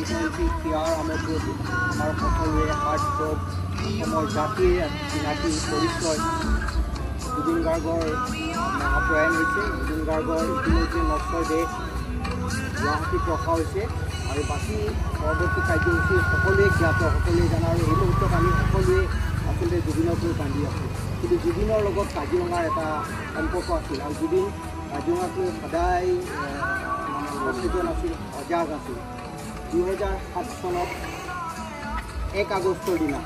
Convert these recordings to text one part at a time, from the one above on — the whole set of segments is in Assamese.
কণ্ঠশিল্পী ক্ৰীড়াৰ সামগ্ৰী আমাৰ সকলোৰে হাৰ্টথ্ৰব অসমৰ জাতিৰ চিনাকি পৰিচয় জুবিন গাৰ্গৰ মহাপ্ৰয়াণ হৈছে। জুবিন গাৰ্গৰ ইতিমধ্যে নশ্বৰ দেহ গুৱাহাটীত ৰখা হৈছে আৰু বাকী পৰৱৰ্তী কাৰ্যসূচী সকলোৱে জ্ঞাত, সকলোৱে জানা আৰু এই মুহূৰ্তত আমি সকলোৱে আচলতে জুবিনক লৈ কান্দি আছোঁ। কিন্তু জুবিনৰ লগত কাজিৰঙাৰ এটা সম্পৰ্ক আছিল আৰু জুবিন কাজিৰঙাক লৈ সদায় সচেতন আছিল, সজাগ আছিল। 2007 চনত 1 আগষ্টৰ দিনা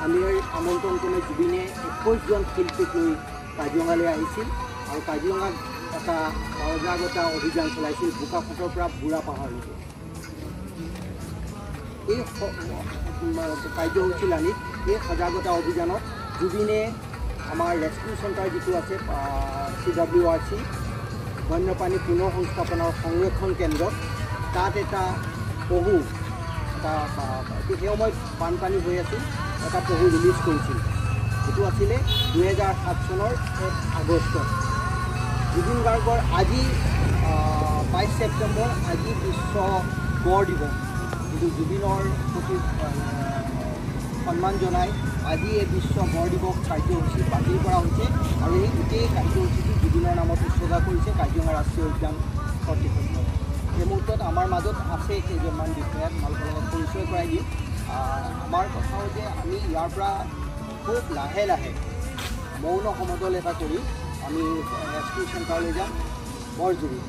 আমি আমন্ত্ৰণ কৰি জুবিনে 21জন শিল্পীক লৈ কাজিৰঙালৈ আহিছিল আৰু কাজিৰঙাত এটা সজাগতা অভিযান চলাইছিল বোকাখাটৰ পৰা বুঢ়া পাহাৰলৈকে। এই কাৰ্যসূচী আনি এই সজাগতা অভিযানত জুবিনে আমাৰ ৰেস্কিউ চেণ্টাৰ যিটো আছে CWRC বন্যপ্ৰাণী পুনৰ সংস্থাপনৰ সংৰক্ষণ কেন্দ্ৰত তাত এটা পহু এটা সেই সময়ত বানপানী হৈ আছিল, এটা পহু ৰিলিজ কৰিছিল। এইটো আছিলে 2007 চনৰ 1 আগষ্টত। জুবিন গাৰ্গৰ আজি 22 ছেপ্টেম্বৰ আজি বিশ্ব গড় দিৱস। কিন্তু জুবিনৰ প্ৰতি সন্মান জনাই আজি এই বিশ্ব গড় দিৱস কাৰ্যসূচী বাতিল কৰা হৈছে আৰু এই গোটেই কাৰ্যসূচীটো জুবিনৰ নামত উৎসৰ্গা কৰিছে কাজিৰঙা ৰাষ্ট্ৰীয় উদ্যান কৰ্তৃপক্ষই। এই মুহূৰ্তত আমাৰ মাজত আছে কেইজনমান বিষয়াক তোমালোকৰ লগত পৰিচয় কৰাই দিম। আমাৰ কথা হ'ল যে আমি ইয়াৰ পৰা খুব লাহে লাহে মৌন সমদল এটা কৰি আমি ৰেস্কিউ চেণ্টাৰলৈ যাম বৰ জৰুৰী।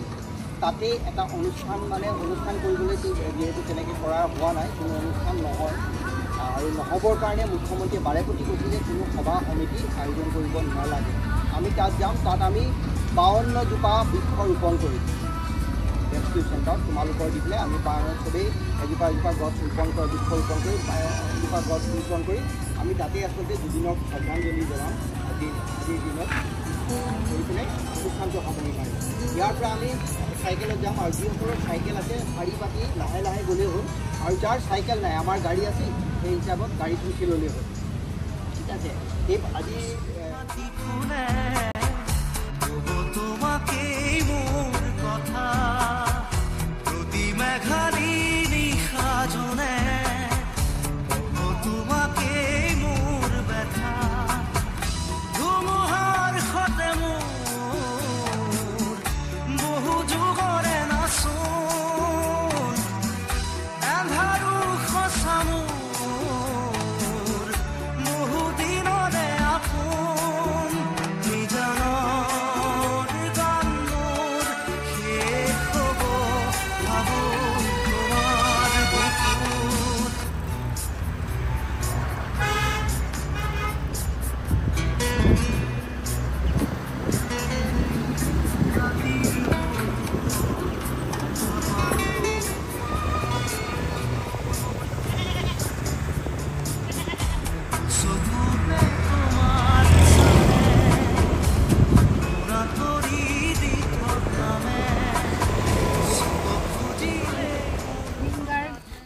তাতে এটা অনুষ্ঠান কৰিবলৈ যিহেতু তেনেকৈ কৰা হোৱা নাই, কোনো অনুষ্ঠান নহয় আৰু নহ'বৰ কাৰণে মুখ্যমন্ত্ৰীয়ে বাৰেপতি কৈছে যে কোনো সভা সমিতি আয়োজন কৰিব নালাগে। আমি তাত যাম, তাত আমি 52 জোপা বৃক্ষ ৰোপণ কৰিম ৰেস্কিউ চেণ্টাৰত। তোমালোকৰ দি পেলাই আমি চবেই এজোপা গছ ৰোপণ কৰি বৃক্ষ ৰোপণ কৰি এজোপা গছ ৰোপণ কৰি আমি তাতেই আচলতে জুবিনক শ্ৰদ্ধাঞ্জলি জনাম আজিৰ দিনত কৰি পেলাই অনুষ্ঠানটো সামৰি মাৰিম। ইয়াৰ পৰা আমি চাইকেলত যাম আৰু যিসকলৰ চাইকেল আছে শাৰী পাতি লাহে লাহে গ'লেই হ'ল আৰু যাৰ চাইকেল নাই আমাৰ গাড়ী আছে সেই হিচাপত গাড়ীত উঠি ল'লেই হ'ল। ঠিক আছে, এই আজি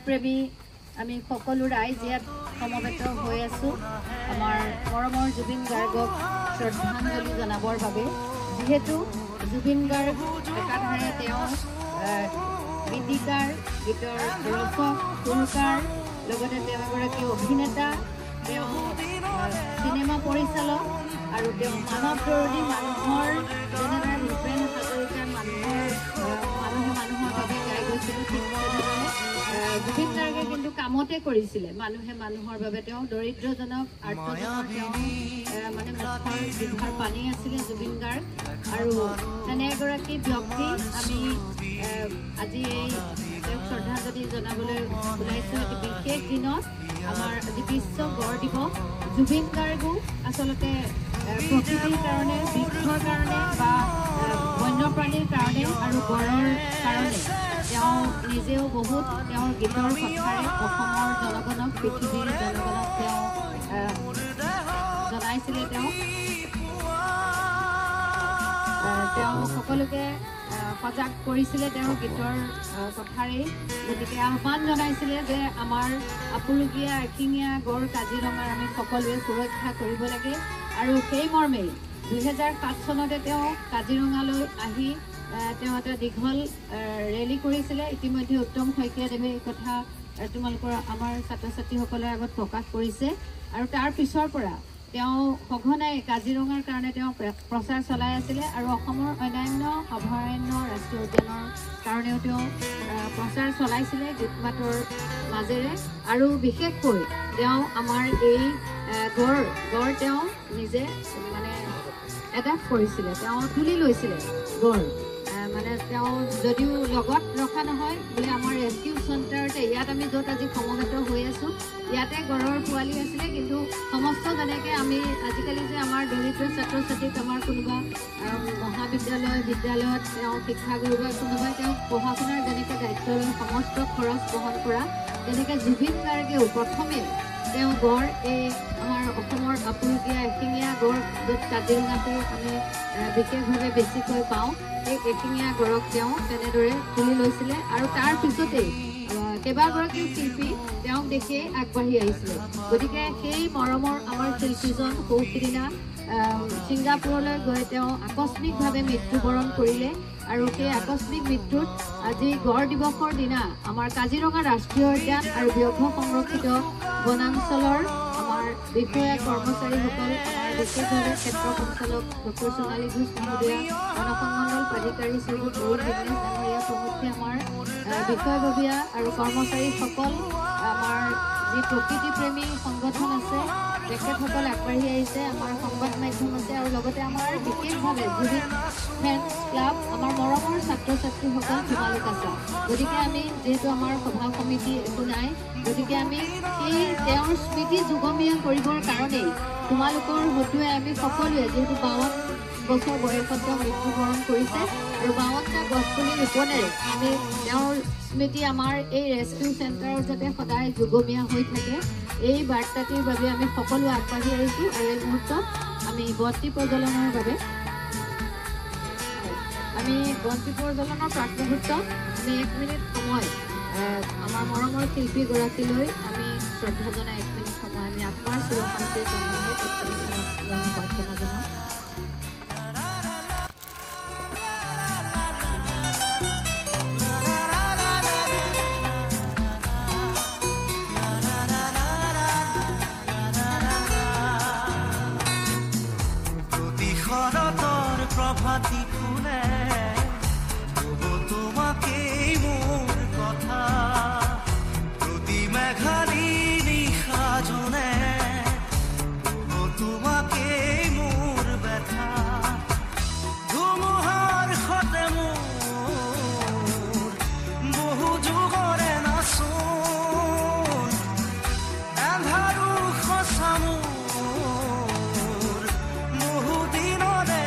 প্ৰেমী আমি সকলো ৰাইজ ইয়াত সমবেত হৈ আছোঁ আমাৰ মৰমৰ জুবিন গাৰ্গক শ্ৰদ্ধাঞ্জলি জনাবৰ বাবে। যিহেতু জুবিন গাৰ্গ একাধাৰে তেওঁ গীতিকাৰ, গীতৰ ৰচক, সুৰকাৰ, লগতে তেওঁ এগৰাকী অভিনেতা, তেওঁ চিনেমা পৰিচালক আৰু তেওঁ মানৱ দৰদী। মানুহৰ যেনেদৰে ভূপেন হাজৰিকাৰ মানুহে মানুহৰ বাবে গাই গৈছিলোঁ, ঠিক তেনেদৰে জুবিন গাৰ্গে কিন্তু কামতে কৰিছিলে মানুহে মানুহৰ বাবে। তেওঁ দৰিদ্ৰজনক আৰ্তজনক তেওঁ মুখৰ জিভাৰ পানী আছিলে জুবিন গাৰ্গ আৰু তেনে এগৰাকী ব্যক্তি আমি আজি এই তেওঁক শ্ৰদ্ধাঞ্জলি জনাবলৈ ওলাইছোঁ এটি বিশেষ দিনত। আমাৰ আজি বিশ্ব গড় দিৱস। জুবিন গাৰ্গো আচলতে প্ৰকৃতিৰ কাৰণে, বৃক্ষৰ কাৰণে বা বন্যপ্ৰাণীৰ কাৰণে আৰু গড়ৰ কাৰণে তেওঁ নিজেও বহুত তেওঁৰ গীতৰ কথাৰে অসমৰ জনগণক, পৃথিৱীৰ জনগণক তেওঁ জনাইছিলে। তেওঁ সকলোকে সজাগ কৰিছিলে তেওঁৰ গীতৰ কথাৰেই। গতিকে আহ্বান জনাইছিলে যে আমাৰ আপুৰুগীয়া এশিঙীয়া গড় কাজিৰঙাৰ আমি সকলোৱে সুৰক্ষা কৰিব লাগে আৰু সেই মৰ্মেই 2007 চনতে তেওঁ কাজিৰঙালৈ আহি তেওঁ এটা দীঘল ৰেলী কৰিছিলে। ইতিমধ্যে উত্তম শইকীয়াদেৱে এই কথা তোমালোকৰ আমাৰ ছাত্ৰ ছাত্ৰীসকলৰ আগত প্ৰকাশ কৰিছে আৰু তাৰ পিছৰ পৰা তেওঁ সঘনাই কাজিৰঙাৰ কাৰণে তেওঁ প্ৰচাৰ চলাই আছিলে আৰু অসমৰ অন্যান্য অভয়াৰণ্য ৰাষ্ট্ৰীয় উদ্যানৰ কাৰণেও তেওঁ প্ৰচাৰ চলাইছিলে গীত মাতৰ মাজেৰে। আৰু বিশেষকৈ তেওঁ আমাৰ এই গড় তেওঁ নিজে মানে এডাপ্ট কৰিছিলে, তেওঁ তুলি লৈছিলে গড়। মানে তেওঁ যদিও লগত ৰখা নহয় বোলে আমাৰ ৰেস্কিউ চেণ্টাৰতে ইয়াত আমি য'ত আজি সমবেত হৈ আছোঁ ইয়াতে গড়ৰ পোৱালি আছিলে, কিন্তু সমস্ত যেনেকৈ আমি আজিকালি যে আমাৰ দৰিদ্ৰ ছাত্ৰ ছাত্ৰীক আমাৰ কোনোবা মহাবিদ্যালয় বিদ্যালয়ত তেওঁ শিক্ষাগুৰু বা কোনোবাই তেওঁক পঢ়া শুনাৰ যেনেকৈ দায়িত্ব লৈ সমস্ত খৰচ বহন কৰা, তেনেকৈ জুবিন গাৰ্গেও প্ৰথমে তেওঁ গড় এই আমাৰ অসমৰ আপুৰুগীয়া এশিঙীয়া গড় য'ত কাজিৰঙাতে আমি বিশেষভাৱে বেছিকৈ পাওঁ, এই এশিঙীয়া গড়ক তেওঁ তেনেদৰে তুলি লৈছিলে আৰু তাৰ পিছতেই কেইবাগৰাকীও শিল্পী তেওঁক দেখিয়েই আগবাঢ়ি আহিছিলে। গতিকে সেই মৰমৰ আমাৰ শিল্পীজন সৌসিদিনা ছিংগাপুৰলৈ গৈ তেওঁ আকস্মিকভাৱে মৃত্যুবৰণ কৰিলে আৰু সেই আকস্মিক মৃত্যুত আজি গড় দিৱসৰ দিনা আমাৰ কাজিৰঙা ৰাষ্ট্ৰীয় উদ্যান আৰু ব্যাঘ্ৰ সংৰক্ষিত বনাঞ্চলৰ আমাৰ বিষয়া কৰ্মচাৰীসকল, বিশেষভাৱে ক্ষেত্ৰ সঞ্চালক ডক্টৰ সোণালী ঘোষ মহোদয়া, বনসংমণ্ডল প্ৰাধিকাৰী শ্ৰীযুত গৌৰ বিঘ্নেশ ডাঙৰীয়া প্ৰমুখ্যে আমাৰ বিষয়ববীয়া আৰু কৰ্মচাৰীসকল, আমাৰ যি প্ৰকৃতিপ্ৰেমী সংগঠন আছে তেখেতসকল আগবাঢ়ি আহিছে, আমাৰ সংবাদ মাধ্যম আছে আৰু লগতে আমাৰ বিশেষভাৱে জুবিন ফেন্স ক্লাব, আমাৰ মৰমৰ ছাত্ৰ ছাত্ৰীসকল তোমালোক আছে। গতিকে আমি যিহেতু আমাৰ সভা সমিতি একো নাই, গতিকে আমি এই তেওঁৰ স্মৃতি যুগমীয়া কৰিবৰ কাৰণেই তোমালোকৰ হতুৱাই আমি সকলোৱে যিহেতু 52 বছৰ বয়সত তেওঁ মৃত্যুবৰণ কৰিছে আৰু 52টা গছপুলি ৰোপণেৰে আমি তেওঁৰ স্মৃতি আমাৰ এই ৰেস্কিউ চেণ্টাৰত যাতে সদায় যুগমীয়া হৈ থাকে এই বাৰ্তাটিৰ বাবে আমি সকলো আগবাঢ়ি আহিছোঁ। আৰু এই মুহূৰ্তত আমি বন্তি প্ৰজ্বলনৰ বাবে প্ৰাক মুহূৰ্তত আমি 1 মিনিট সময় আমাৰ মৰমৰ শিল্পীগৰাকীলৈ আমি শ্ৰদ্ধা জনাই 1 মিনিট সময় আমি আত্মাৰ চিৰশান্তিৰ কাৰণে প্ৰাৰ্থনা জনাওঁ। প্রভাতী ফুলে তোমাকে মোর কথা, প্রতি মেঘালী নিশা জনে তোমাকে মোর ব্যথা, ধুমুহার সতে মোর বহু যুগরে নাচোন, এন্ধাৰো সঁচা মোৰ বহু দিনৰে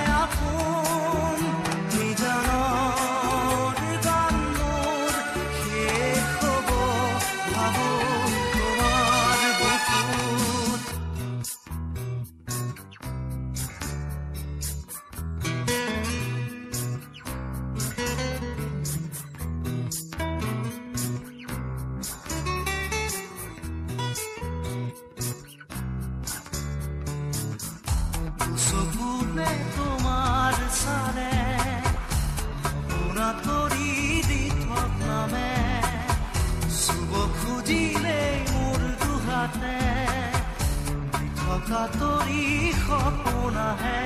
তোমাৰ সাৰে তৰি দিঠক নামে শুভ খুজিলে মোৰ দুহাতে থকা তৰি সপোন আহে,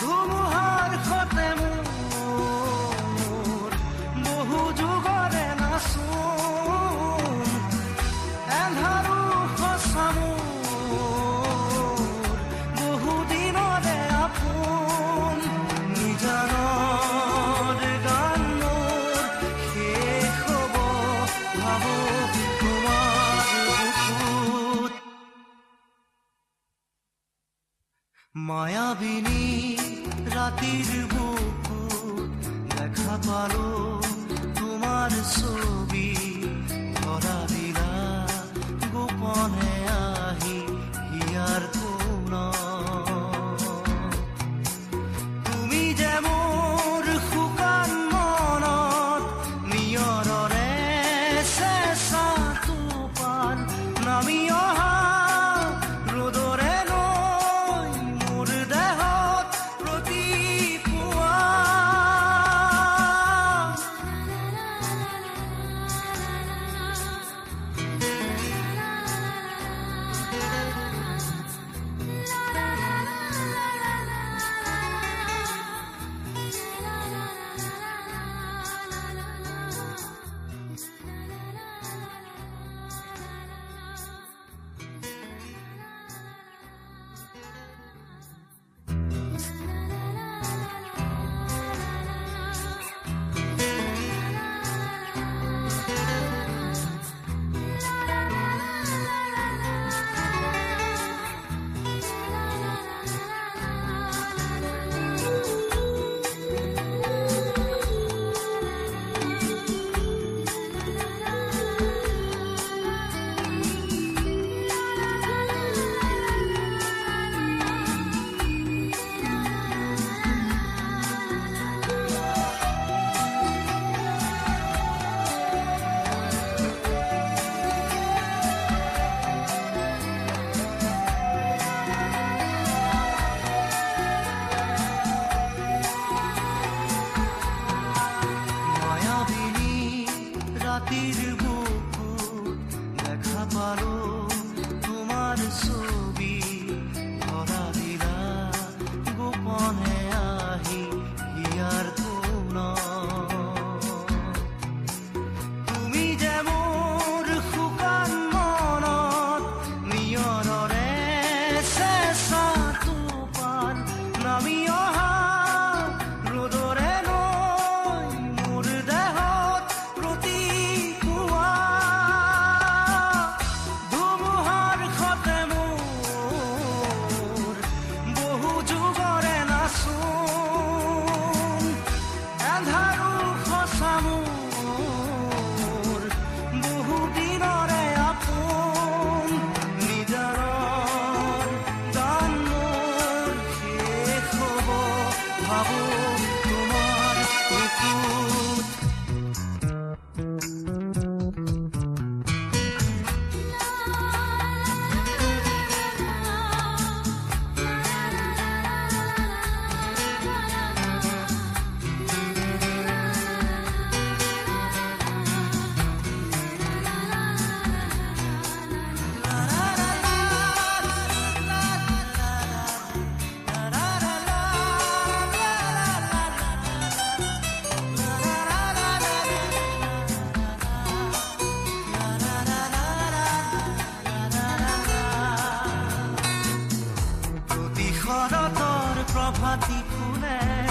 ধুমুহাৰ সতে মোৰ বহু যুগৰে নাচোন, এন্ধাৰো সঁচা মায়াবিনী রাতির বুকুত দেখা পালো তোমার ছবি, ধরা দিলা গোপনে আহি হিয়ার কোন, তুমি যে মোর শুকান মনত নিয়ৰৰে চেঁচা টোপাল নামি অহা ৰ'দৰে পাব তোমাৰ বুকুত। শৰতৰ প্ৰভাতী ফুলে